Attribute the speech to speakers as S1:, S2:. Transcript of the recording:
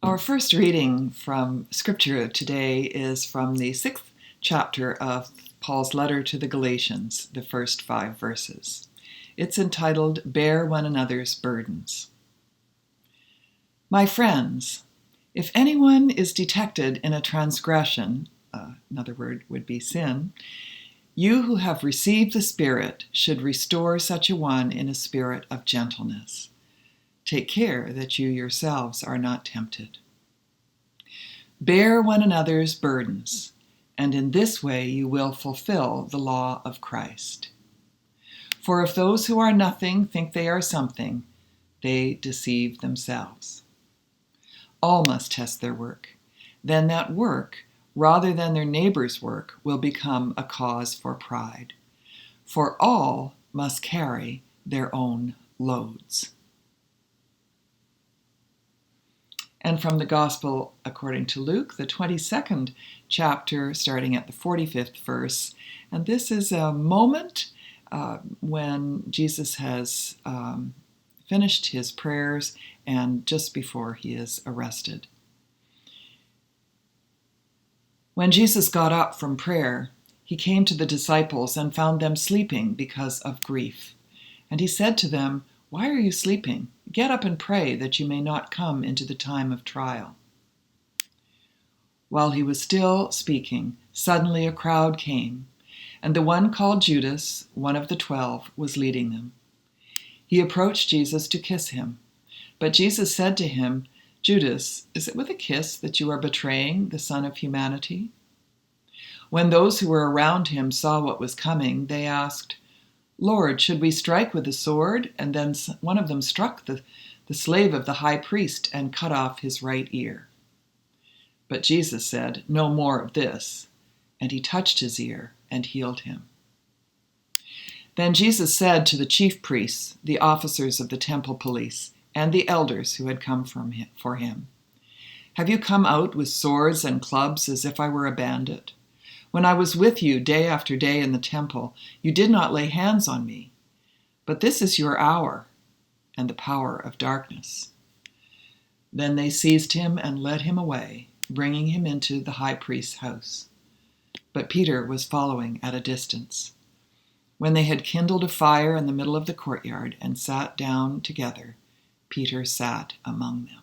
S1: Our first reading from Scripture today is from the 6th chapter of Paul's letter to the Galatians, the first 5 verses. It's entitled, Bear One Another's Burdens. My friends, if anyone is detected in a transgression, another word would be sin, you who have received the Spirit should restore such a one in a spirit of gentleness. Take care that you yourselves are not tempted. Bear one another's burdens, and in this way you will fulfill the law of Christ. For if those who are nothing think they are something, they deceive themselves. All must test their work. Then that work, rather than their neighbor's work, will become a cause for pride. For all must carry their own loads. And from the Gospel according to Luke, the 22nd chapter, starting at the 45th verse. And this is a moment when Jesus has finished his prayers and just before he is arrested. When Jesus got up from prayer, he came to the disciples and found them sleeping because of grief. And he said to them, "Why are you sleeping? Get up and pray that you may not come into the time of trial." While he was still speaking, suddenly a crowd came, and the one called Judas, one of the 12, was leading them. He approached Jesus to kiss him, but Jesus said to him, "Judas, is it with a kiss that you are betraying the Son of Humanity?" When those who were around him saw what was coming, they asked, "Lord, should we strike with the sword?" And then one of them struck the slave of the high priest and cut off his right ear. But Jesus said, "No more of this." And he touched his ear and healed him. Then Jesus said to the chief priests, the officers of the temple police, and the elders who had come for him, "Have you come out with swords and clubs as if I were a bandit? When I was with you day after day in the temple, you did not lay hands on me. But this is your hour and the power of darkness." Then they seized him and led him away, bringing him into the high priest's house. But Peter was following at a distance. When they had kindled a fire in the middle of the courtyard and sat down together, Peter sat among them.